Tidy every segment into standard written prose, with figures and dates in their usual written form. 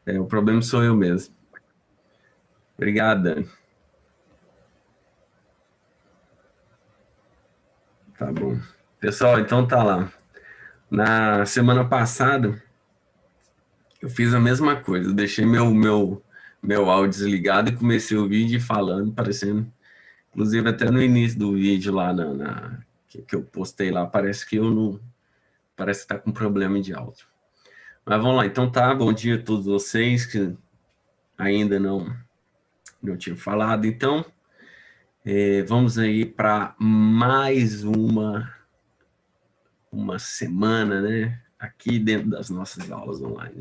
O problema sou eu mesmo. Obrigado, Dani. Tá bom. Pessoal, então tá lá. Na semana passada, eu fiz a mesma coisa. Eu deixei meu áudio desligado e comecei o vídeo falando, parecendo. Inclusive, até no início do vídeo lá que eu postei lá, parece que eu não. Parece que tá com problema de áudio. Mas vamos lá. Então tá, bom dia a todos vocês que ainda não tinham falado. Então, vamos aí para mais uma semana, né? Aqui dentro das nossas aulas online.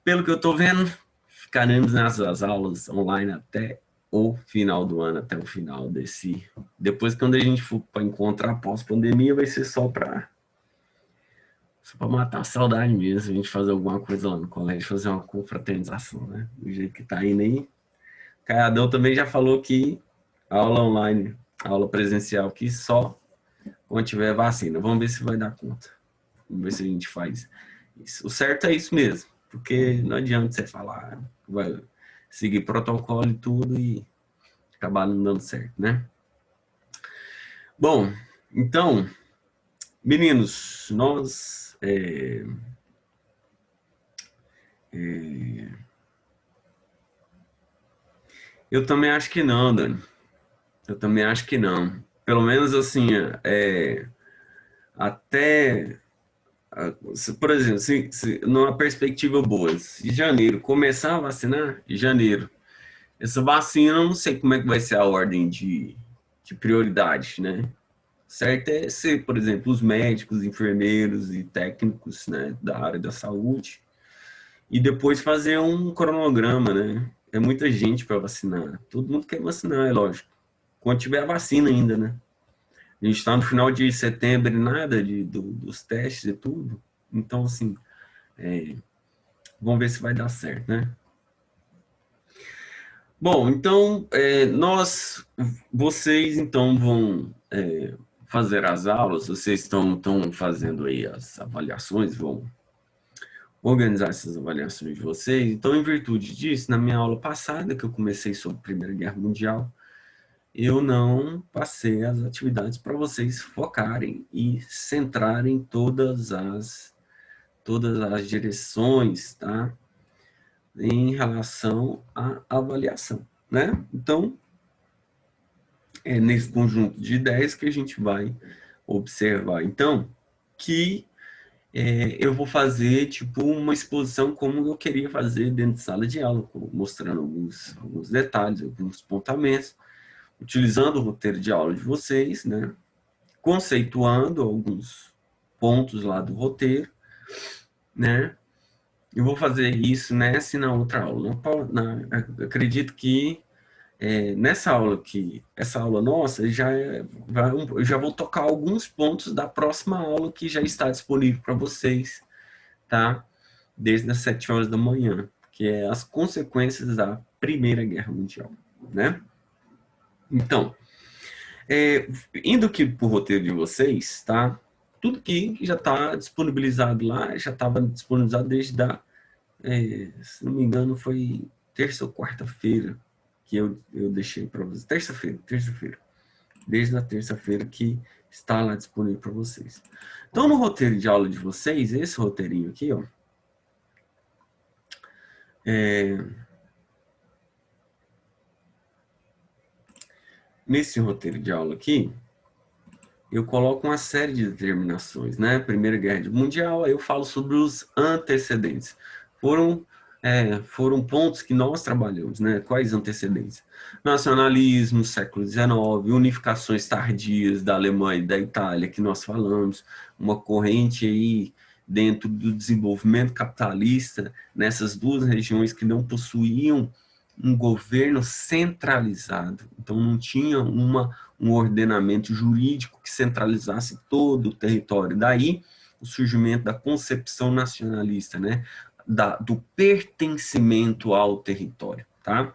Pelo que eu estou vendo, ficaremos nessas aulas online até o final do ano, até o final desse. Depois, quando a gente for para encontrar pós-pandemia, vai ser só para matar a saudade mesmo, a gente fazer alguma coisa lá no colégio, fazer uma confraternização, né? Do jeito que está indo aí. Caiadão também já falou que aula online, aula presencial, que só quando tiver vacina. Vamos ver se vai dar conta. Vamos ver se a gente faz isso. O certo é isso mesmo, porque não adianta você falar, vai seguir protocolo e tudo e acabar não dando certo, né? Bom, então, meninos, nós eu também acho que não, Dani. Eu também acho que não. Pelo menos assim, até por exemplo, numa perspectiva boa, se janeiro começar a vacinar, janeiro, essa vacina, eu não sei como é que vai ser a ordem de prioridade, né? Certo é ser, por exemplo, os médicos, enfermeiros e técnicos, né, da área da saúde, e depois fazer um cronograma, né? É muita gente para vacinar. Todo mundo quer vacinar, é lógico. Quando tiver a vacina ainda, né? A gente está no final de setembro e nada dos testes e tudo. Então, assim, vamos ver se vai dar certo, né? Bom, então, vocês então vão fazer as aulas, vocês estão fazendo aí as avaliações, vão organizar essas avaliações de vocês. Então, em virtude disso, na minha aula passada, que eu comecei sobre a Primeira Guerra Mundial, eu não passei as atividades para vocês focarem e centrarem todas as direções, tá? Em relação à avaliação, né? Então, é nesse conjunto de ideias que a gente vai observar. Então, que eu vou fazer tipo uma exposição como eu queria fazer dentro de sala de aula, mostrando alguns detalhes, alguns pontamentos, utilizando o roteiro de aula de vocês, né? Conceituando alguns pontos lá do roteiro, né? Eu vou fazer isso nessa e na outra aula. Acredito que nessa aula aqui, essa aula nossa, eu já vou tocar alguns pontos da próxima aula que já está disponível para vocês, tá? Desde as 7 horas da manhã, que é as consequências da Primeira Guerra Mundial, né? Então, indo aqui para o roteiro de vocês, tá? Tudo que já está disponibilizado lá, já estava disponibilizado se não me engano, foi terça ou quarta-feira que eu deixei para vocês. Terça-feira. Desde a terça-feira que está lá disponível para vocês. Então, no roteiro de aula de vocês, esse roteirinho aqui, ó, nesse roteiro de aula aqui, eu coloco uma série de determinações, né? Primeira Guerra Mundial, aí eu falo sobre os antecedentes. Foram pontos que nós trabalhamos, né? Quais antecedentes? Nacionalismo, século XIX, unificações tardias da Alemanha e da Itália, que nós falamos, uma corrente aí dentro do desenvolvimento capitalista nessas duas regiões que não possuíam um governo centralizado, então não tinha um ordenamento jurídico que centralizasse todo o território. Daí o surgimento da concepção nacionalista, né? Do pertencimento ao território, tá?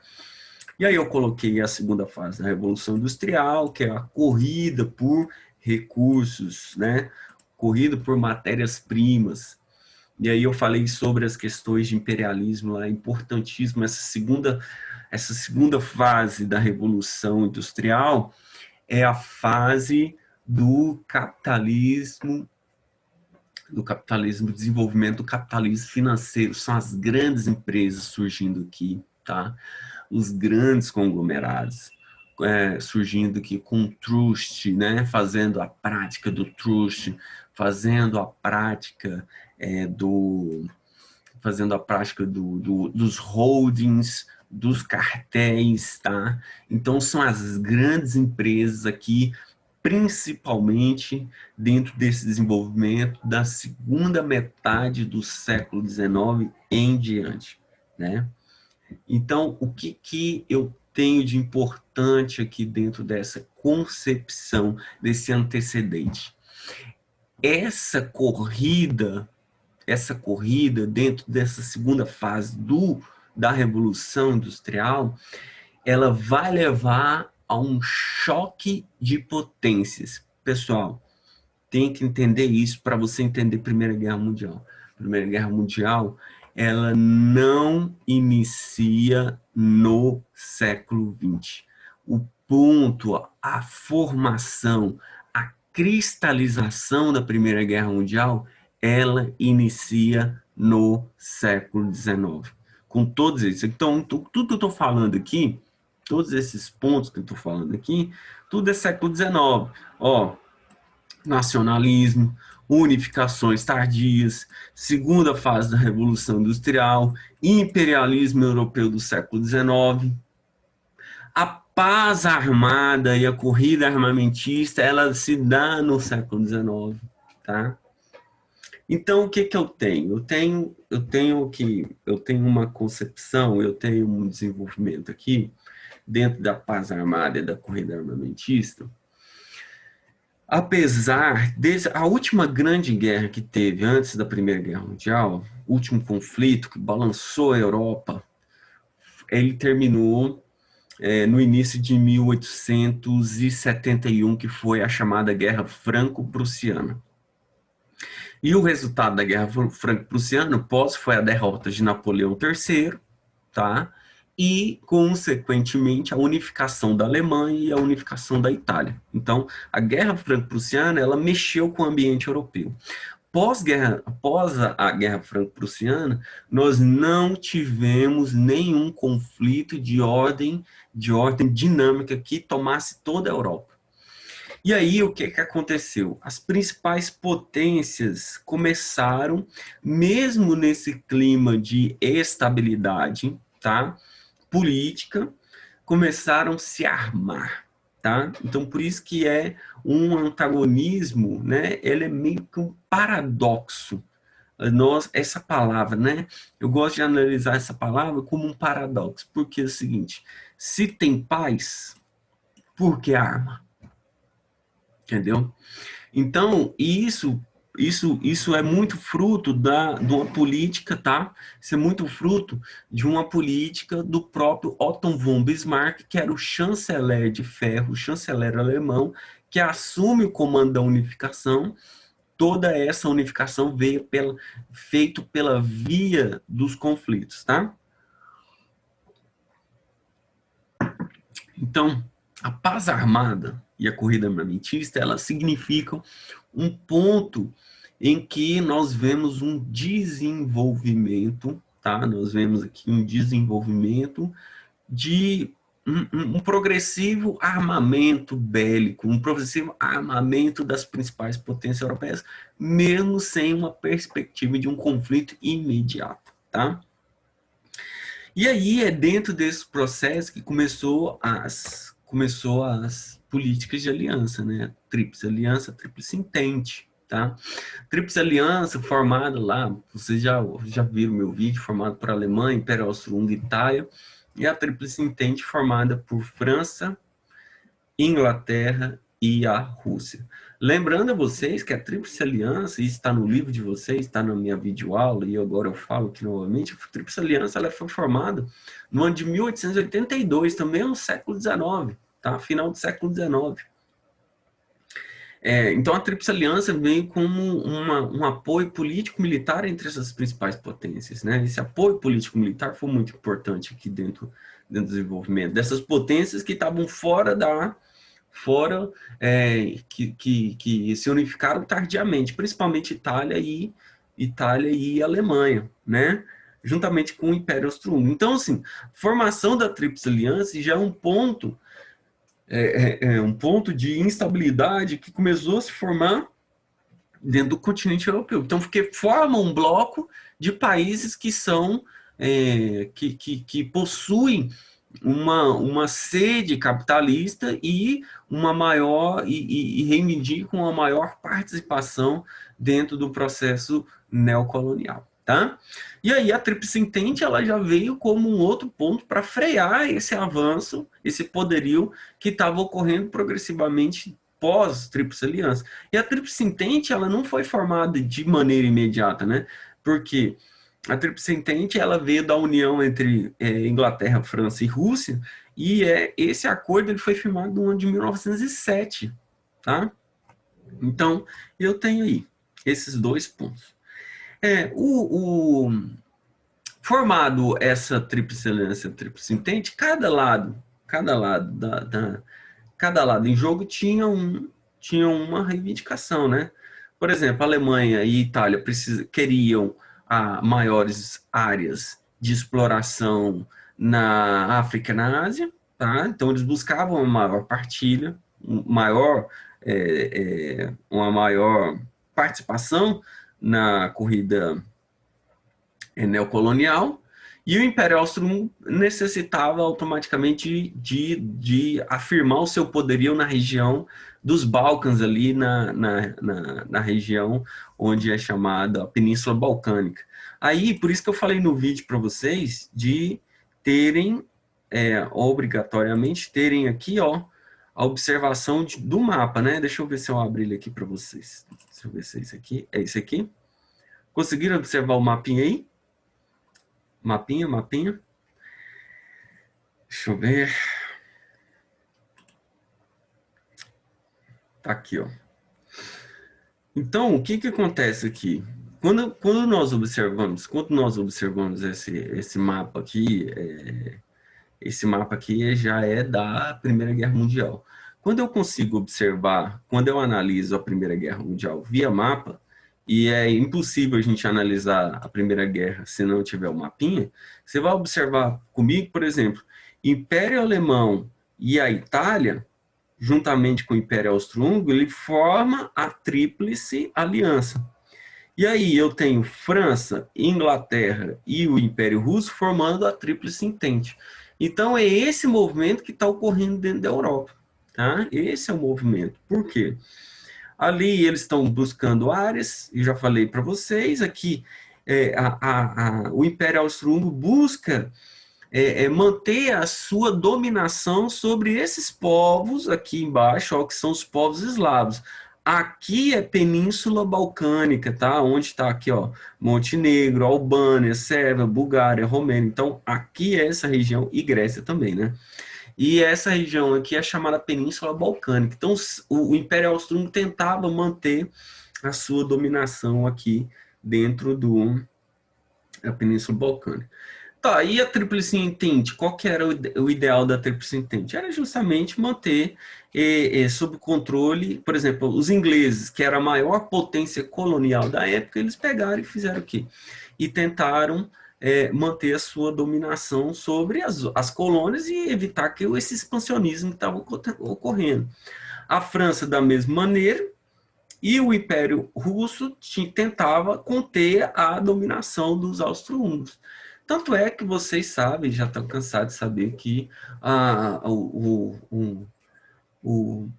E aí eu coloquei a segunda fase da Revolução Industrial, que é a corrida por recursos, né? Corrida por matérias-primas, E aí eu falei sobre as questões de imperialismo lá, importantíssimo, essa segunda fase da Revolução Industrial é a fase do capitalismo, desenvolvimento do capitalismo financeiro, são as grandes empresas surgindo aqui, tá? Os grandes conglomerados surgindo aqui com trust, né? Fazendo a prática do trust, fazendo a prática dos holdings, dos cartéis, tá? Então são as grandes empresas aqui, principalmente dentro desse desenvolvimento da segunda metade do século XIX em diante, né? Então, o que eu tenho de importante aqui dentro dessa concepção, desse antecedente? Essa corrida dentro dessa segunda fase da Revolução Industrial, ela vai levar a um choque de potências. Pessoal, tem que entender isso para você entender Primeira Guerra Mundial. Primeira Guerra Mundial, ela não inicia no século XX. O ponto, a formação, a cristalização da Primeira Guerra Mundial, ela inicia no século XIX. Com todos esses. Então, tudo que eu estou falando aqui, todos esses pontos que eu estou falando aqui, tudo é século XIX. Ó, nacionalismo, unificações tardias, segunda fase da Revolução Industrial, imperialismo europeu do século XIX, a paz armada e a corrida armamentista, ela se dá no século XIX, tá? Então, o que eu tenho? Eu tenho uma concepção, eu tenho um desenvolvimento aqui, dentro da paz armada e da corrida armamentista. Apesar a última grande guerra que teve antes da Primeira Guerra Mundial, o último conflito que balançou a Europa, ele terminou no início de 1871, que foi a chamada Guerra Franco-Prussiana. E o resultado da Guerra Franco-Prussiana, foi a derrota de Napoleão III, tá? E, consequentemente, a unificação da Alemanha e a unificação da Itália. Então, a Guerra Franco-Prussiana, ela mexeu com o ambiente europeu. Após a Guerra Franco-Prussiana, nós não tivemos nenhum conflito de ordem dinâmica que tomasse toda a Europa. E aí, o que aconteceu? As principais potências começaram, mesmo nesse clima de estabilidade, tá? Política, começaram a se armar, tá? Então, por isso que é um antagonismo, né? Ele é meio que um paradoxo. Essa palavra, né? Eu gosto de analisar essa palavra como um paradoxo, porque é o seguinte, se tem paz, por que arma? Entendeu? Então, isso é muito fruto de uma política, tá? Isso é muito fruto de uma política do próprio Otto von Bismarck, que era o chanceler de ferro, o chanceler alemão, que assume o comando da unificação. Toda essa unificação veio feito pela via dos conflitos, tá? Então, a paz armada e a corrida armamentista, elas significam um ponto em que nós vemos um desenvolvimento, tá? Nós vemos aqui um desenvolvimento de um progressivo armamento bélico, um progressivo armamento das principais potências europeias, mesmo sem uma perspectiva de um conflito imediato, tá? E aí é dentro desse processo que começou as políticas de aliança, né? Tríplice aliança, tríplice entente, tá? Tríplice aliança formada lá, vocês já viram meu vídeo, formado por Alemanha, Império Austro-Húngaro e Itália, e a tríplice entente formada por França, Inglaterra e a Rússia. Lembrando a vocês que a Tríplice Aliança, isso está no livro de vocês, está na minha videoaula, e agora eu falo aqui novamente, a Tríplice Aliança ela foi formada no ano de 1882, também no século XIX, tá? Final do século XIX. Então, a Tríplice Aliança veio como um apoio político-militar entre essas principais potências, né? Esse apoio político-militar foi muito importante aqui dentro do desenvolvimento dessas potências que estavam que se unificaram tardiamente, principalmente Itália e Alemanha, né? Juntamente com o Império Austro-Húngaro. Então, assim, a formação da Tríplice Aliança já é um ponto de instabilidade que começou a se formar dentro do continente europeu. Então, porque forma um bloco de países que são que possuem uma sede capitalista e uma maior e reivindicam uma maior participação dentro do processo neocolonial. Tá? E aí a Tríplice Entente ela já veio como um outro ponto para frear esse avanço, esse poderio que estava ocorrendo progressivamente pós Tríplice Aliança. E a Tríplice Entente ela não foi formada de maneira imediata, né? Porque a Tríplice Entente ela veio da união entre Inglaterra, França e Rússia, e esse acordo ele foi firmado no ano de 1907, tá? Então, eu tenho aí esses dois pontos. Formado essa Tríplice Aliança, Tríplice Entente, cada lado em jogo tinha uma reivindicação, né? Por exemplo, a Alemanha e a Itália queriam maiores áreas de exploração na África e na Ásia, tá? Então eles buscavam uma maior partilha, uma maior participação na corrida neocolonial, e o Império Austro-Húngaro necessitava automaticamente de afirmar o seu poderio na região dos Balcãs, ali na região onde é chamada a Península Balcânica. Aí, por isso que eu falei no vídeo para vocês de terem, obrigatoriamente, terem aqui, ó, a observação do mapa, né? Deixa eu ver se eu abro ele aqui para vocês. Deixa eu ver se é esse aqui. É esse aqui. Conseguiram observar o mapinha aí? Mapinha. Deixa eu ver. Tá aqui, ó. Então, o que acontece aqui? Quando nós observamos esse mapa aqui, esse mapa aqui já é da Primeira Guerra Mundial. Quando eu consigo observar, quando eu analiso a Primeira Guerra Mundial via mapa, e é impossível a gente analisar a Primeira Guerra se não tiver o mapinha, você vai observar comigo, por exemplo, Império Alemão e a Itália, juntamente com o Império Austro-Húngaro, ele forma a Tríplice Aliança. E aí eu tenho França, Inglaterra e o Império Russo formando a Tríplice Entente. Então é esse movimento que está ocorrendo dentro da Europa. Tá? Esse é o movimento. Por quê? Ali eles estão buscando áreas, e já falei para vocês, aqui o Império Austro-Húngaro busca manter a sua dominação sobre esses povos aqui embaixo, ó, que são os povos eslavos. Aqui é Península Balcânica, tá? Onde está aqui, ó, Montenegro, Albânia, Sérvia, Bulgária, Romênia. Então, aqui é essa região e Grécia também, né? E essa região aqui é chamada Península Balcânica. Então, o Império Austro-Húngaro tentava manter a sua dominação aqui dentro da Península Balcânica. Tá, e a Tríplice Entente? Qual que era o ideal da Tríplice Entente? Era justamente manter sob controle, por exemplo, os ingleses, que era a maior potência colonial da época, eles pegaram e fizeram o quê? E tentaram manter a sua dominação sobre as colônias e evitar que esse expansionismo estava ocorrendo. A França, da mesma maneira, e o Império Russo tentava conter a dominação dos austro-húngaros. Tanto é que vocês sabem, já estão cansados de saber que o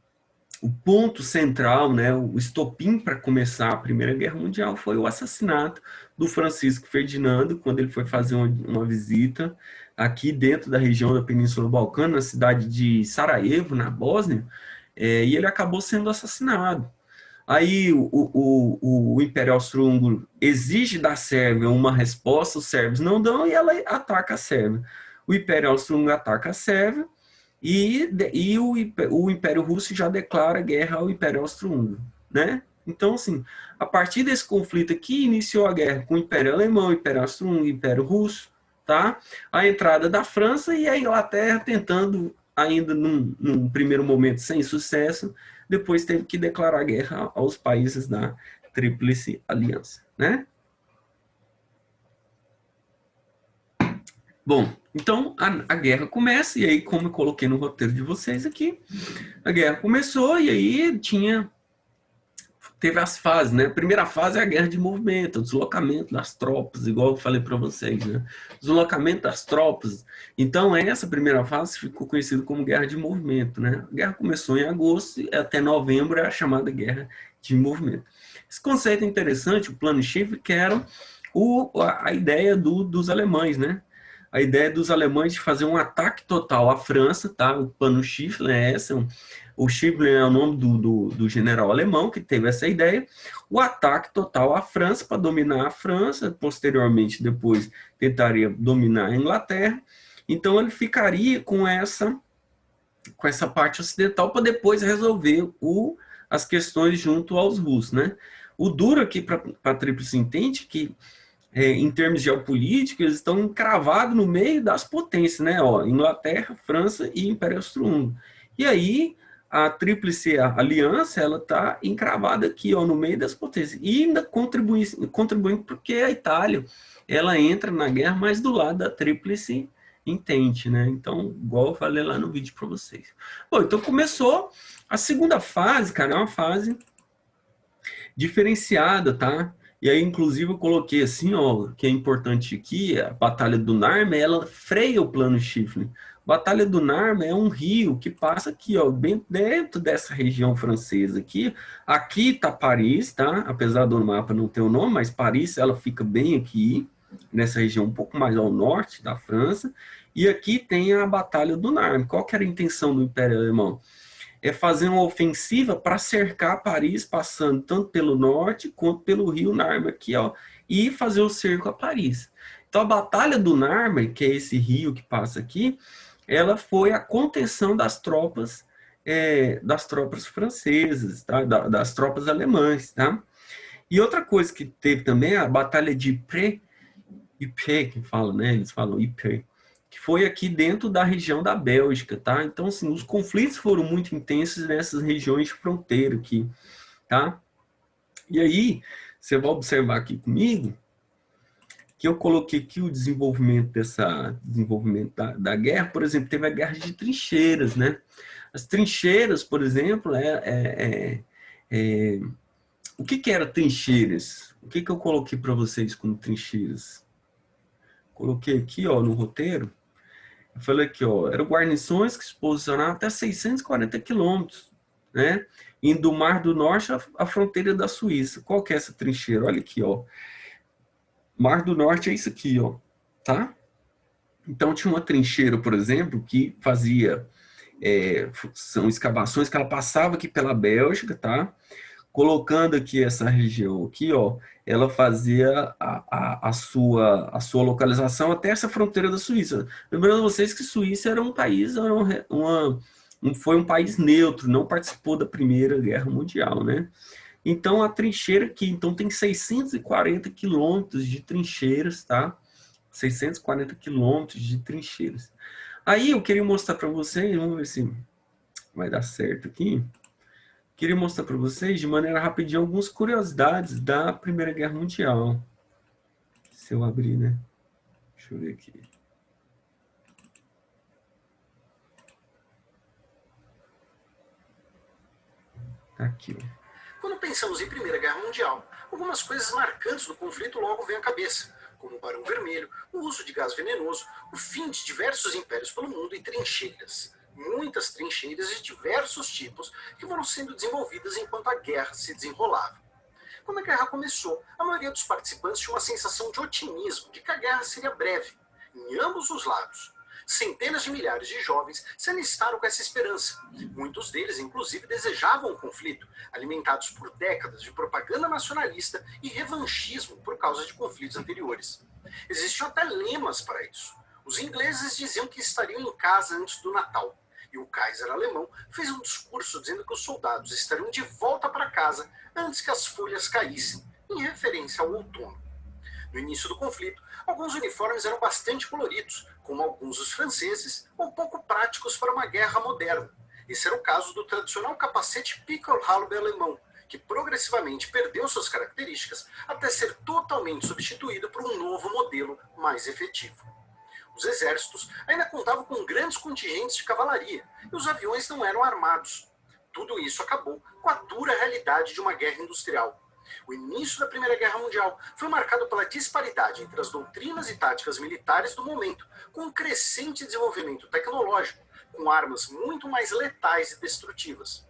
ponto central, né, o estopim para começar a Primeira Guerra Mundial foi o assassinato do Francisco Ferdinando, quando ele foi fazer uma visita aqui dentro da região da Península Balcânica, na cidade de Sarajevo, na Bósnia, e ele acabou sendo assassinado. Aí o Império Austro-Húngaro exige da Sérvia uma resposta, os sérvios não dão e ela ataca a Sérvia. O Império Austro-Húngaro ataca a Sérvia E o Império Russo já declara guerra ao Império Austro-Húngaro, né? Então, assim, a partir desse conflito aqui, iniciou a guerra com o Império Alemão, o Império Austro-Húngaro, o Império Russo, tá? A entrada da França e a Inglaterra tentando, ainda num primeiro momento sem sucesso, depois teve que declarar guerra aos países da Tríplice Aliança, né? Bom, então a guerra começa, e aí, como eu coloquei no roteiro de vocês aqui, a guerra começou e aí teve as fases, né? A primeira fase é a guerra de movimento, o deslocamento das tropas, igual eu falei para vocês, né? Deslocamento das tropas. Então, essa primeira fase ficou conhecida como guerra de movimento, né? A guerra começou em agosto e até novembro é a chamada guerra de movimento. Esse conceito é interessante, o plano Schiffler, que era a ideia dos alemães, né? A ideia dos alemães de fazer um ataque total à França, tá? O plano Schiffler é esse, o Schiffler é o nome do general alemão que teve essa ideia, o ataque total à França para dominar a França, posteriormente depois tentaria dominar a Inglaterra, então ele ficaria com essa parte ocidental para depois resolver as questões junto aos russos, né? O duro aqui para a Tríplice Entente que em termos geopolíticos, eles estão encravados no meio das potências, né? Ó, Inglaterra, França e Império Austro-Húngaro. E aí, a Tríplice Aliança, ela está encravada aqui, ó, no meio das potências. E ainda contribuindo porque a Itália, ela entra na guerra, mas do lado da Tríplice Entente, né? Então, igual eu falei lá no vídeo para vocês. Bom, então começou a segunda fase, cara, é uma fase diferenciada, tá? E aí, inclusive, eu coloquei assim, ó, que é importante aqui, a Batalha do Narme, ela freia o plano Schiffler. Batalha do Narme é um rio que passa aqui, ó, bem dentro dessa região francesa aqui. Aqui tá Paris, tá? Apesar do mapa não ter o nome, mas Paris, ela fica bem aqui, nessa região um pouco mais ao norte da França. E aqui tem a Batalha do Narme. Qual que era a intenção do Império Alemão? É fazer uma ofensiva para cercar Paris, passando tanto pelo norte quanto pelo rio Narme aqui, ó, e fazer o cerco a Paris. Então a Batalha do Narme, que é esse rio que passa aqui, ela foi a contenção das tropas francesas, tá? Das tropas alemãs, tá? E outra coisa que teve também é a Batalha de Ypres, que fala, né? Eles falam Ypres, que foi aqui dentro da região da Bélgica, tá? Então, assim, os conflitos foram muito intensos nessas regiões de fronteira aqui, tá? E aí, você vai observar aqui comigo que eu coloquei aqui o desenvolvimento da guerra. Por exemplo, teve a guerra de trincheiras, né? As trincheiras, por exemplo, o que era trincheiras? O que eu coloquei para vocês como trincheiras? Coloquei aqui, ó, no roteiro. Eu falei aqui, ó, eram guarnições que se posicionavam até 640 quilômetros, né? Indo do Mar do Norte à fronteira da Suíça. Qual que é essa trincheira? Olha aqui, ó. Mar do Norte é isso aqui, ó, tá? Então tinha uma trincheira, por exemplo, que fazia são escavações que ela passava aqui pela Bélgica, tá? Colocando aqui essa região aqui, ó, ela fazia a sua localização até essa fronteira da Suíça. Lembrando vocês que Suíça era um país, foi um país neutro, não participou da Primeira Guerra Mundial, né? Então a trincheira aqui, então tem 640 quilômetros de trincheiras, tá? 640 quilômetros de trincheiras. Aí eu queria mostrar para vocês, vamos ver se vai dar certo aqui. Queria mostrar para vocês, de maneira rapidinha, algumas curiosidades da Primeira Guerra Mundial. Se eu abrir, né? Deixa eu ver aqui. Tá aqui, ó. Quando pensamos em Primeira Guerra Mundial, algumas coisas marcantes do conflito logo vêm à cabeça, como o Barão Vermelho, o uso de gás venenoso, o fim de diversos impérios pelo mundo e trincheiras. Muitas trincheiras de diversos tipos que foram sendo desenvolvidas enquanto a guerra se desenrolava. Quando a guerra começou, a maioria dos participantes tinha uma sensação de otimismo de que a guerra seria breve, em ambos os lados. Centenas de milhares de jovens se alistaram com essa esperança. Muitos deles, inclusive, desejavam o conflito, alimentados por décadas de propaganda nacionalista e revanchismo por causa de conflitos anteriores. Existiam até lemas para isso. Os ingleses diziam que estariam em casa antes do Natal, e o Kaiser alemão fez um discurso dizendo que os soldados estariam de volta para casa antes que as folhas caíssem, em referência ao outono. No início do conflito, alguns uniformes eram bastante coloridos, como alguns dos franceses, ou pouco práticos para uma guerra moderna. Esse era o caso do tradicional capacete Pickelhaube alemão, que progressivamente perdeu suas características até ser totalmente substituído por um novo modelo mais efetivo. Os exércitos ainda contavam com grandes contingentes de cavalaria e os aviões não eram armados. Tudo isso acabou com a dura realidade de uma guerra industrial. O início da Primeira Guerra Mundial foi marcado pela disparidade entre as doutrinas e táticas militares do momento, com um crescente desenvolvimento tecnológico, com armas muito mais letais e destrutivas.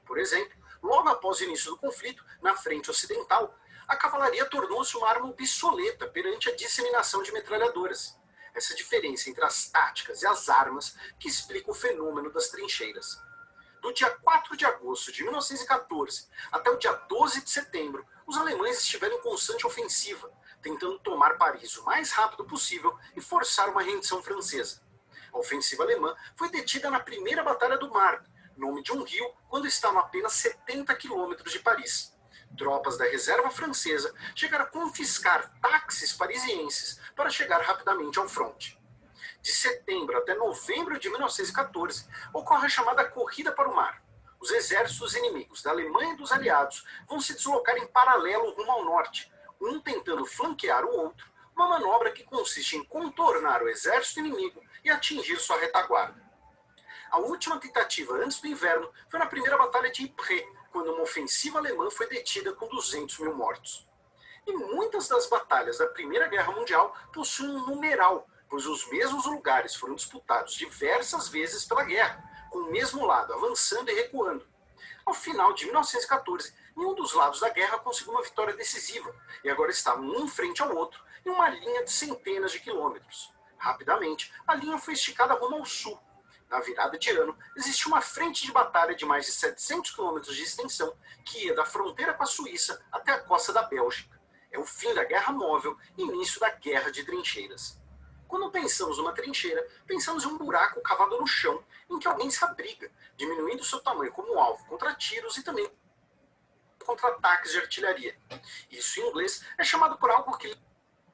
Por exemplo, logo após o início do conflito, na frente ocidental, a cavalaria tornou-se uma arma obsoleta perante a disseminação de metralhadoras. Essa diferença entre as táticas e as armas que explica o fenômeno das trincheiras. Do dia 4 de agosto de 1914 até o dia 12 de setembro, os alemães estiveram em constante ofensiva, tentando tomar Paris o mais rápido possível e forçar uma rendição francesa. A ofensiva alemã foi detida na primeira Batalha do Marne, nome de um rio, quando estavam a apenas 70 quilômetros de Paris. Tropas da reserva francesa chegaram a confiscar táxis parisienses para chegar rapidamente ao fronte. De setembro até novembro de 1914, ocorre a chamada Corrida para o Mar. Os exércitos inimigos da Alemanha e dos aliados vão se deslocar em paralelo rumo ao norte, um tentando flanquear o outro, uma manobra que consiste em contornar o exército inimigo e atingir sua retaguarda. A última tentativa antes do inverno foi na primeira Batalha de Ypres, quando uma ofensiva alemã foi detida com 200 mil mortos. E muitas das batalhas da Primeira Guerra Mundial possuem um numeral, pois os mesmos lugares foram disputados diversas vezes pela guerra, com o mesmo lado avançando e recuando. Ao final de 1914, nenhum dos lados da guerra conseguiu uma vitória decisiva, e agora estavam um frente ao outro em uma linha de centenas de quilômetros. Rapidamente, a linha foi esticada rumo ao sul. Na virada de ano, existia uma frente de batalha de mais de 700 quilômetros de extensão que ia da fronteira com a Suíça até a costa da Bélgica. É o fim da guerra móvel e início da guerra de trincheiras. Quando pensamos numa trincheira, pensamos em um buraco cavado no chão em que alguém se abriga, diminuindo seu tamanho como alvo contra tiros e também contra ataques de artilharia. Isso em inglês é chamado por algo que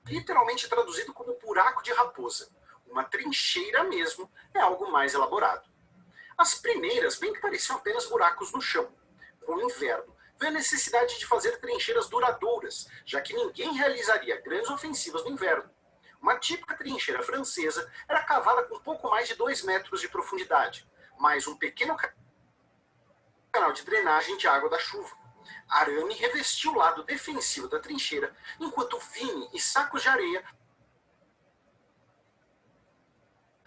literalmente é traduzido como buraco de raposa. Uma trincheira mesmo é algo mais elaborado. As primeiras bem que pareciam apenas buracos no chão. Com o inverno, veio a necessidade de fazer trincheiras duradouras, já que ninguém realizaria grandes ofensivas no inverno. Uma típica trincheira francesa era cavada com pouco mais de 2 metros de profundidade, mais um pequeno canal de drenagem de água da chuva. Arame revestiu o lado defensivo da trincheira, enquanto vime e sacos de areia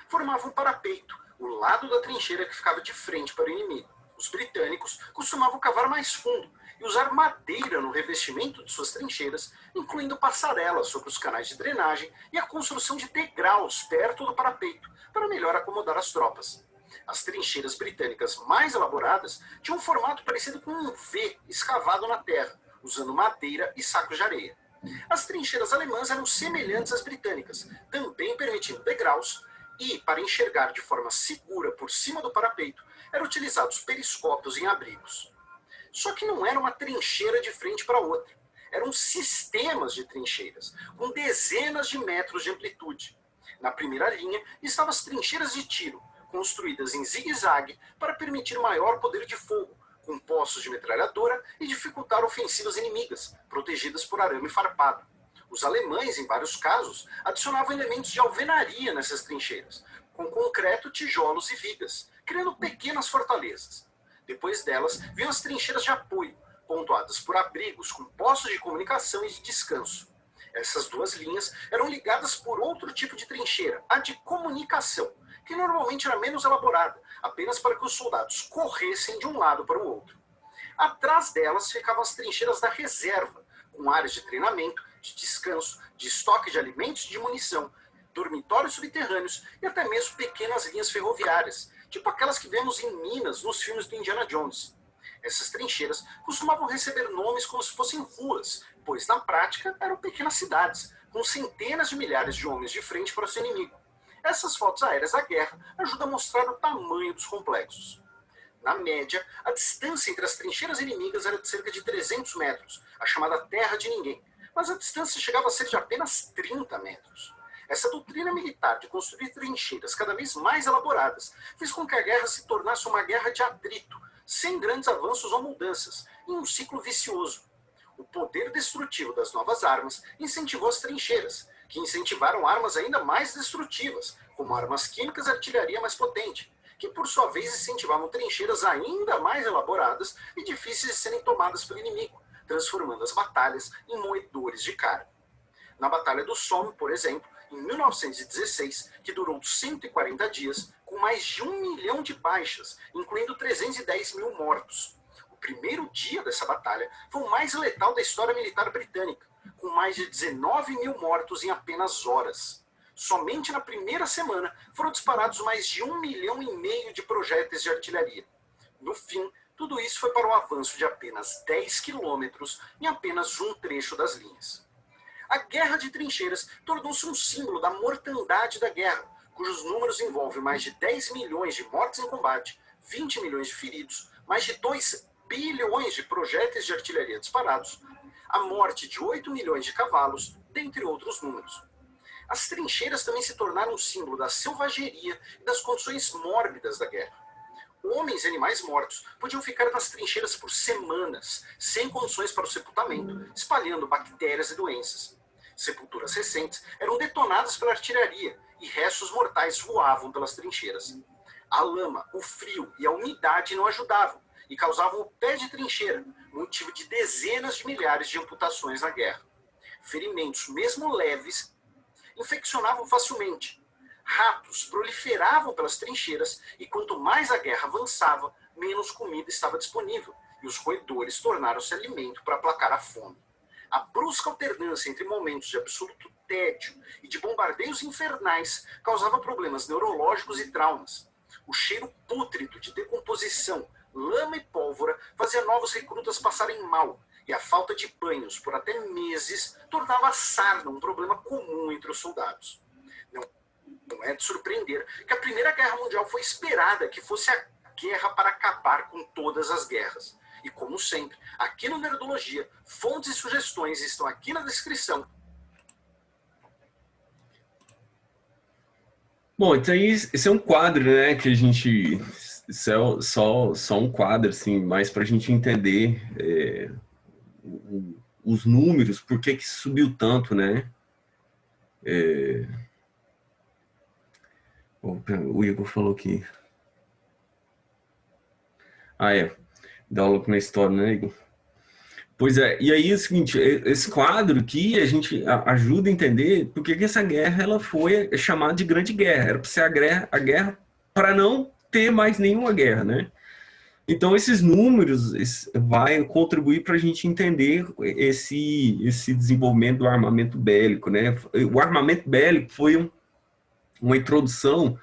formavam um parapeito, o lado da trincheira que ficava de frente para o inimigo. Os britânicos costumavam cavar mais fundo e usar madeira no revestimento de suas trincheiras, incluindo passarelas sobre os canais de drenagem e a construção de degraus perto do parapeito, para melhor acomodar as tropas. As trincheiras britânicas mais elaboradas tinham um formato parecido com um V escavado na terra, usando madeira e sacos de areia. As trincheiras alemãs eram semelhantes às britânicas, também permitindo degraus, e, para enxergar de forma segura por cima do parapeito, eram utilizados periscópios em abrigos. Só que não era uma trincheira de frente para outra. Eram sistemas de trincheiras, com dezenas de metros de amplitude. Na primeira linha estavam as trincheiras de tiro, construídas em zigue-zague para permitir maior poder de fogo, com postos de metralhadora e dificultar ofensivas inimigas, protegidas por arame farpado. Os alemães, em vários casos, adicionavam elementos de alvenaria nessas trincheiras, com concreto, tijolos e vigas, criando pequenas fortalezas. Depois delas, vinham as trincheiras de apoio, pontuadas por abrigos com postos de comunicação e de descanso. Essas duas linhas eram ligadas por outro tipo de trincheira, a de comunicação, que normalmente era menos elaborada, apenas para que os soldados corressem de um lado para o outro. Atrás delas ficavam as trincheiras da reserva, com áreas de treinamento, de descanso, de estoque de alimentos e de munição, dormitórios subterrâneos e até mesmo pequenas linhas ferroviárias, tipo aquelas que vemos em Minas nos filmes do Indiana Jones. Essas trincheiras costumavam receber nomes como se fossem ruas, pois na prática eram pequenas cidades, com centenas de milhares de homens de frente para seu inimigo. Essas fotos aéreas da guerra ajudam a mostrar o tamanho dos complexos. Na média, a distância entre as trincheiras inimigas era de cerca de 300 metros, a chamada Terra de Ninguém, mas a distância chegava a ser de apenas 30 metros. Essa doutrina militar de construir trincheiras cada vez mais elaboradas fez com que a guerra se tornasse uma guerra de atrito, sem grandes avanços ou mudanças, em um ciclo vicioso. O poder destrutivo das novas armas incentivou as trincheiras, que incentivaram armas ainda mais destrutivas, como armas químicas e artilharia mais potente, que por sua vez incentivavam trincheiras ainda mais elaboradas e difíceis de serem tomadas pelo inimigo, transformando as batalhas em moedores de carne. Na Batalha do Somme, por exemplo, em 1916, que durou 140 dias, com mais de 1 milhão de baixas, incluindo 310 mil mortos. O primeiro dia dessa batalha foi o mais letal da história militar britânica, com mais de 19 mil mortos em apenas horas. Somente na primeira semana foram disparados mais de 1,5 milhão de projéteis de artilharia. No fim, tudo isso foi para o avanço de apenas 10 quilômetros em apenas um trecho das linhas. A guerra de trincheiras tornou-se um símbolo da mortandade da guerra, cujos números envolvem mais de 10 milhões de mortes em combate, 20 milhões de feridos, mais de 2 bilhões de projéteis de artilharia disparados, a morte de 8 milhões de cavalos, dentre outros números. As trincheiras também se tornaram um símbolo da selvageria e das condições mórbidas da guerra. Homens e animais mortos podiam ficar nas trincheiras por semanas, sem condições para o sepultamento, espalhando bactérias e doenças. Sepulturas recentes eram detonadas pela artilharia e restos mortais voavam pelas trincheiras. A lama, o frio e a umidade não ajudavam e causavam o pé de trincheira, motivo de dezenas de milhares de amputações na guerra. Ferimentos, mesmo leves, infeccionavam facilmente. Ratos proliferavam pelas trincheiras e quanto mais a guerra avançava, menos comida estava disponível e os roedores tornaram-se alimento para aplacar a fome. A brusca alternância entre momentos de absoluto tédio e de bombardeios infernais causava problemas neurológicos e traumas. O cheiro pútrido de decomposição, lama e pólvora fazia novos recrutas passarem mal e a falta de banhos por até meses tornava a sarna um problema comum entre os soldados. Não é de surpreender que a Primeira Guerra Mundial foi esperada que fosse a guerra para acabar com todas as guerras. E como sempre, aqui no Nerdologia, fontes e sugestões estão aqui na descrição. Bom, então esse é um quadro, né, que a gente... Isso é só um quadro, assim, mais para a gente entender os números, por que subiu tanto, né? O Igor falou que... dá um louco na história, né, Igor? Pois é, e aí é o seguinte, esse quadro aqui a gente ajuda a entender por que essa guerra ela foi chamada de Grande Guerra. Era para ser a guerra para não ter mais nenhuma guerra, né? Então esses números vai contribuir para a gente entender esse desenvolvimento do armamento bélico, né? O armamento bélico foi uma introdução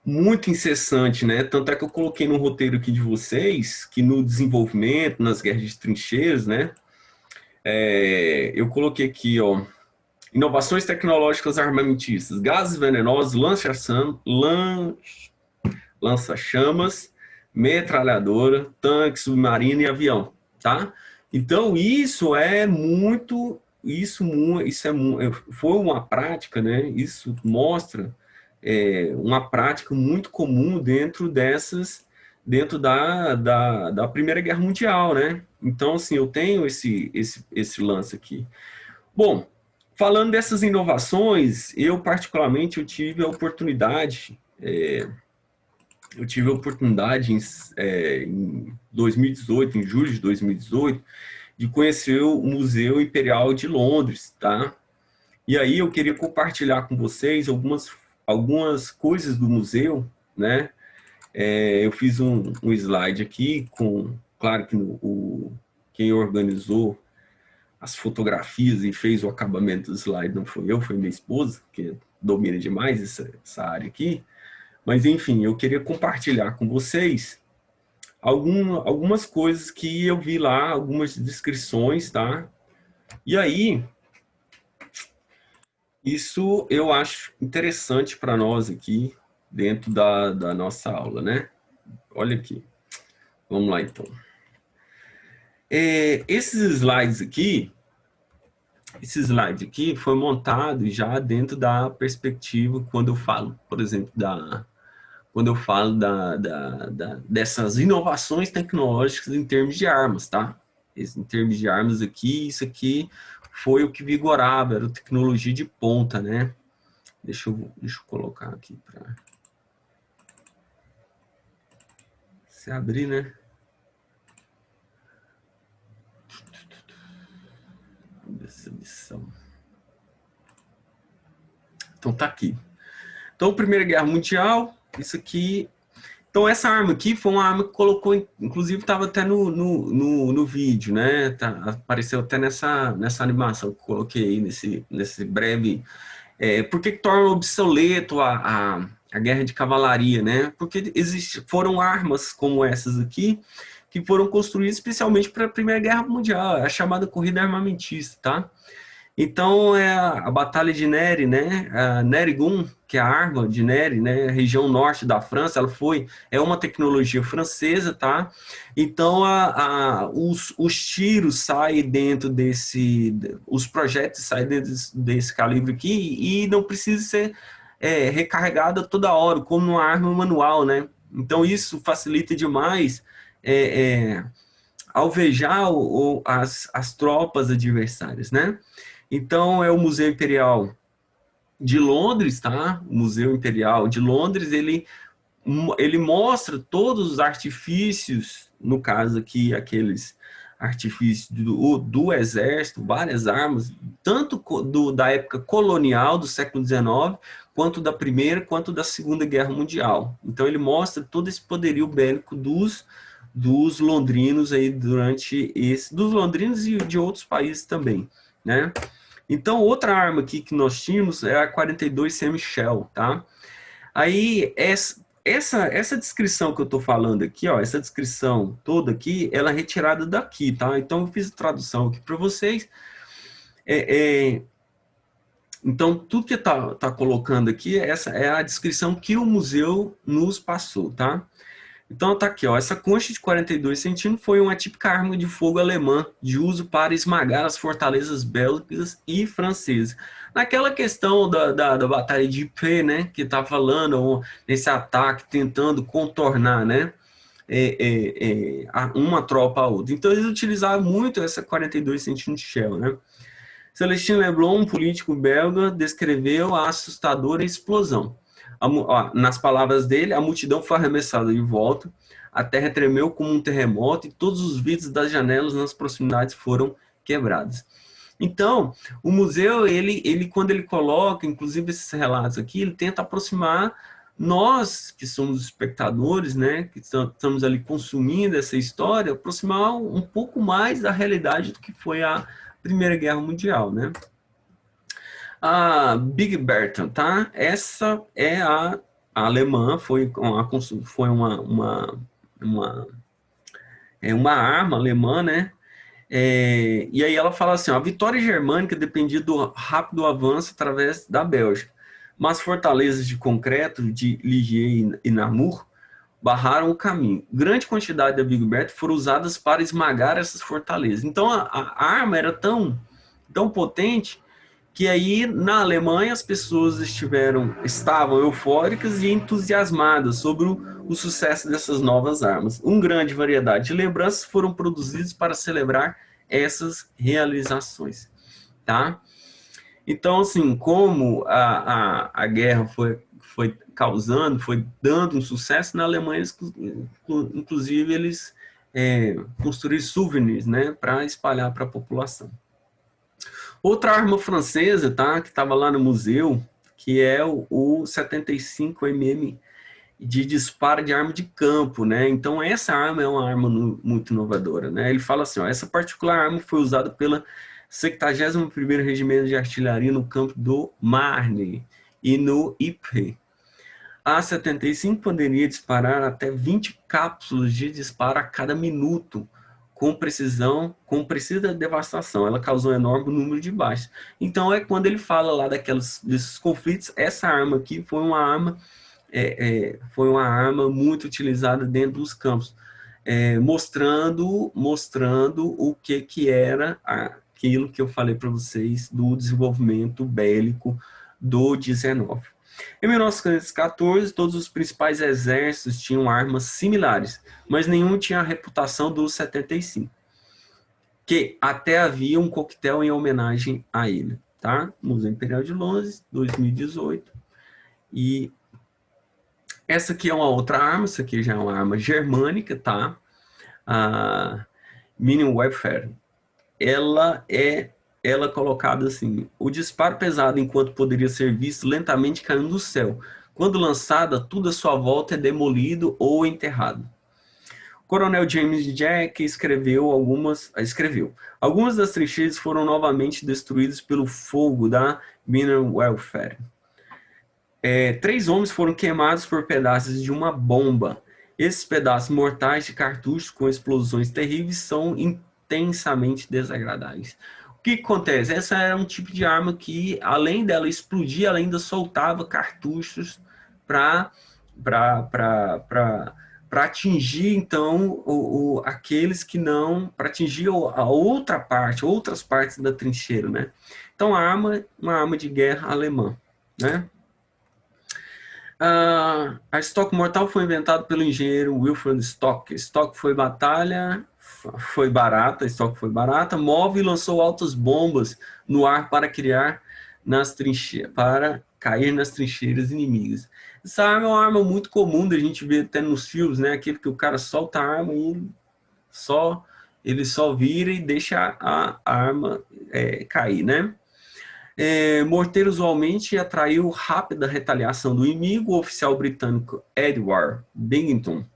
muito incessante, né? Tanto é que eu coloquei no roteiro aqui de vocês que no desenvolvimento, nas guerras de trincheiras, né? Eu coloquei aqui, ó, inovações tecnológicas armamentistas, gases venenosos, lança-chamas, metralhadora, tanque, submarino e avião, tá? Então isso é muito, foi uma prática, né? Isso mostra uma prática muito comum dentro da Primeira Guerra Mundial, né? Então, assim, eu tenho esse lance aqui. Bom, falando dessas inovações, eu particularmente tive a oportunidade em 2018, em julho de 2018, de conhecer o Museu Imperial de Londres, tá? E aí eu queria compartilhar com vocês algumas coisas do museu, né? Eu fiz um slide aqui claro que quem organizou as fotografias e fez o acabamento do slide não foi eu, foi minha esposa, que domina demais essa área aqui. Mas, enfim, eu queria compartilhar com vocês algumas coisas que eu vi lá, algumas descrições, tá? E aí, Isso eu acho interessante para nós aqui, dentro da nossa aula, né? Olha aqui. Vamos lá, então. Esse slide aqui foi montado já dentro da perspectiva quando eu falo, por exemplo, quando eu falo dessas inovações tecnológicas em termos de armas, tá? Em termos de armas aqui, isso aqui foi o que vigorava, era tecnologia de ponta, né? Deixa eu colocar aqui para se abrir, né? Essa lição. Então tá aqui. Então, Primeira Guerra Mundial, isso aqui. Então, essa arma aqui foi uma arma que colocou, inclusive estava até no vídeo, né? Apareceu até nessa animação que eu coloquei aí, nesse breve. Por que torna obsoleto a guerra de cavalaria, né? Porque foram armas como essas aqui que foram construídas especialmente para a Primeira Guerra Mundial, a chamada corrida armamentista, tá? Então, é a Batalha de Neri, né? A Nerigun, que é a arma de Neri, né? Região norte da França, é uma tecnologia francesa, tá? Então, os tiros saem dentro os projéteis saem dentro desse calibre aqui e não precisa ser recarregada toda hora, como uma arma manual, né? Então, isso facilita demais alvejar as tropas adversárias, né? Então, é o Museu Imperial de Londres, tá? O Museu Imperial de Londres, ele mostra todos os artifícios, no caso aqui, aqueles artifícios do exército, várias armas, tanto da época colonial, do século XIX, quanto da Primeira, quanto da Segunda Guerra Mundial. Então, ele mostra todo esse poderio bélico dos londrinos aí dos londrinos e de outros países também, né? Então, outra arma aqui que nós tínhamos é a 42 Semi-Shell, tá? Aí, essa descrição que eu estou falando aqui, ó, essa descrição toda aqui, ela é retirada daqui, tá? Então, eu fiz a tradução aqui para vocês. Então, tudo que tá colocando aqui, essa é a descrição que o museu nos passou, tá? Então tá aqui, ó, essa concha de 42 centímetros foi uma típica arma de fogo alemã de uso para esmagar as fortalezas belgas e francesas. Naquela questão da Batalha de Ypres, né, que tá falando, nesse ataque, tentando contornar, né, uma tropa a outra. Então eles utilizavam muito essa 42 centímetros de shell, né. Celestin Leblon, um político belga, descreveu a assustadora explosão. Nas palavras dele, a multidão foi arremessada de volta, a terra tremeu como um terremoto e todos os vidros das janelas nas proximidades foram quebrados. Então, o museu, quando ele coloca, inclusive esses relatos aqui, ele tenta aproximar nós, que somos espectadores, né, que estamos ali consumindo essa história, aproximar um pouco mais da realidade do que foi a Primeira Guerra Mundial, né? A Big Bertha, tá? Essa é a alemã, foi uma arma alemã, né? E aí ela fala assim, ó, a vitória germânica dependia do rápido avanço através da Bélgica, mas fortalezas de concreto de Ligier e Namur barraram o caminho. Grande quantidade da Big Bertha foram usadas para esmagar essas fortalezas. Então a arma era tão potente que aí na Alemanha as pessoas estavam eufóricas e entusiasmadas sobre o sucesso dessas novas armas. Uma grande variedade de lembranças foram produzidas para celebrar essas realizações, tá? Então, assim, como a guerra foi causando, foi dando um sucesso na Alemanha, inclusive eles construíram souvenirs, né, para espalhar para a população. Outra arma francesa, tá, que estava lá no museu, que é o 75 mm de disparo de arma de campo, né? Então essa arma é uma arma muito inovadora, né? Ele fala assim, ó, essa particular arma foi usada pela 71º Regimento de Artilharia no campo do Marne e no Ypres. A 75 poderia disparar até 20 cápsulas de disparo a cada minuto, com precisão, com precisa devastação. Ela causou um enorme número de baixas. Então, é quando ele fala lá desses conflitos, essa arma aqui foi uma arma, foi uma arma muito utilizada dentro dos campos, mostrando o que era aquilo que eu falei para vocês do desenvolvimento bélico do 19. Em 1914, todos os principais exércitos tinham armas similares, mas nenhum tinha a reputação dos 75, que até havia um coquetel em homenagem a ele, tá? Museu Imperial de Londres, 2018. E essa aqui é uma outra arma, essa aqui já é uma arma germânica, tá? A Minenwerfer. Ela é colocada assim: o disparo pesado, enquanto poderia ser visto lentamente caindo do céu. Quando lançada, tudo à sua volta é demolido ou enterrado. O coronel James Jack escreveu: algumas das trincheiras foram novamente destruídas pelo fogo da Minenwerfer. 3 homens foram queimados por pedaços de uma bomba. Esses pedaços mortais de cartuchos com explosões terríveis são intensamente desagradáveis. O que acontece? Essa era um tipo de arma que, além dela explodir, ela ainda soltava cartuchos para atingir, então, aqueles que não... para atingir a outra parte, outras partes da trincheira, né? Então, uma arma de guerra alemã, né? A estoque mortal foi inventada pelo engenheiro Wilfred Stock. Stock foi barata, move e lançou altas bombas no ar para cair nas trincheiras inimigas. Essa arma é uma arma muito comum da gente ver até nos filmes, né? Aquele que o cara solta a arma e ele só vira e deixa a arma cair, né? Morteiro usualmente atraiu rápida retaliação do inimigo. O oficial britânico Edward Binghamton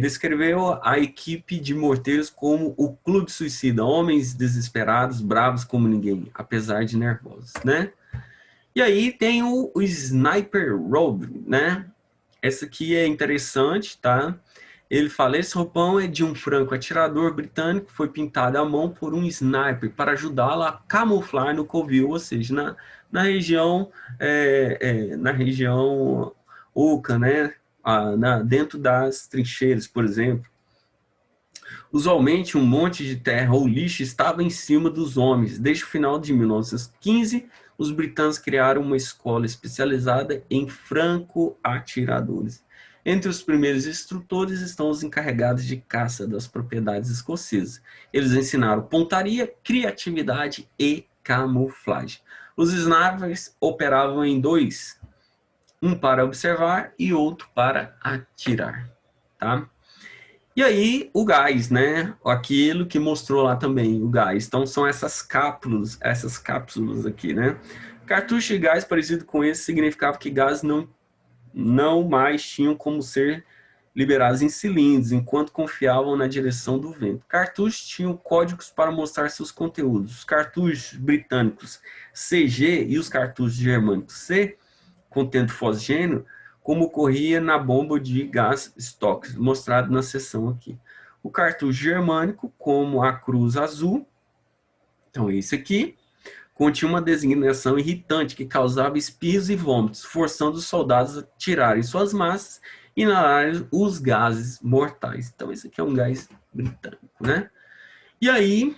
descreveu a equipe de morteiros como o clube suicida, homens desesperados, bravos como ninguém, apesar de nervosos, né? E aí tem o Sniper Robe, né? Essa aqui é interessante, tá? Ele fala: esse roupão é de um franco atirador britânico, foi pintado à mão por um sniper para ajudá-lo a camuflar no covil, ou seja, na região oca, né? Dentro das trincheiras, por exemplo. Usualmente, um monte de terra ou lixo estava em cima dos homens. Desde o final de 1915, os britânicos criaram uma escola especializada em franco-atiradores. Entre os primeiros instrutores estão os encarregados de caça das propriedades escocesas. Eles ensinaram pontaria, criatividade e camuflagem. Os snipers operavam em 2, um para observar e outro para atirar, tá? E aí, o gás, né? Aquilo que mostrou lá também, o gás. Então, são essas cápsulas aqui, né? Cartucho de gás parecido com esse significava que gás não mais tinham como ser liberados em cilindros, enquanto confiavam na direção do vento. Cartuchos tinham códigos para mostrar seus conteúdos. Os cartuchos britânicos CG e os cartuchos germânicos C, contendo fosgênio, como ocorria na bomba de gás Stock, mostrado na seção aqui. O cartucho germânico, como a cruz azul, então esse aqui, continha uma designação irritante que causava espirros e vômitos, forçando os soldados a tirarem suas massas e inalarem os gases mortais. Então esse aqui é um gás britânico, né? E aí,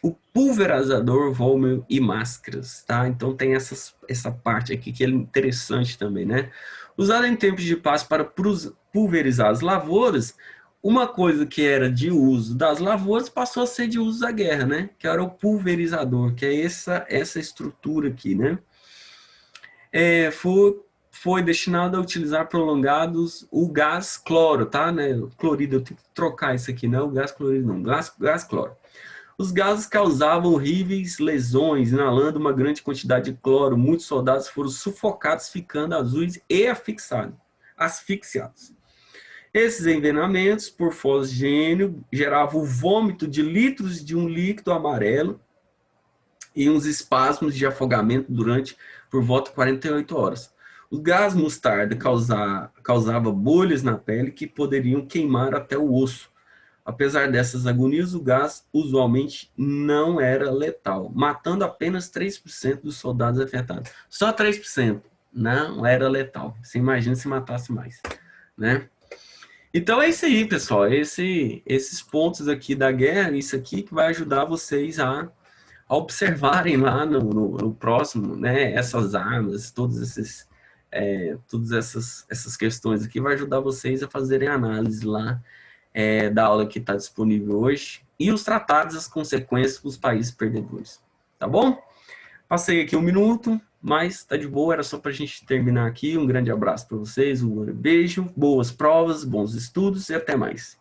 o pulverizador, vômito e máscaras, tá? Então tem essa parte aqui que é interessante também, né? Usado em tempos de paz para pulverizar as lavouras, uma coisa que era de uso das lavouras passou a ser de uso da guerra, né? Que era o pulverizador, que é essa estrutura aqui, né? Foi destinado a utilizar prolongados o gás cloro, tá? Né? Clorido, eu tenho que trocar isso aqui, não é o gás clorido, não, gás cloro. Os gases causavam horríveis lesões, inalando uma grande quantidade de cloro. Muitos soldados foram sufocados, ficando azuis e asfixiados. Esses envenenamentos por fosgênio geravam o vômito de litros de um líquido amarelo e uns espasmos de afogamento por volta de 48 horas. O gás mostarda causava bolhas na pele que poderiam queimar até o osso. Apesar dessas agonias, o gás usualmente não era letal, matando apenas 3% dos soldados afetados. Só 3% não era letal. Você imagina se matasse mais, né? Então é isso aí, pessoal. Esses pontos aqui da guerra, isso aqui que vai ajudar vocês a observarem lá no próximo, né? Essas armas, todas essas questões aqui vai ajudar vocês a fazerem análise lá da aula que está disponível hoje e os tratados, as consequências para os países perdedores. Tá bom? Passei aqui um minuto, mas tá de boa, era só para a gente terminar aqui. Um grande abraço para vocês, um beijo, boas provas, bons estudos e até mais.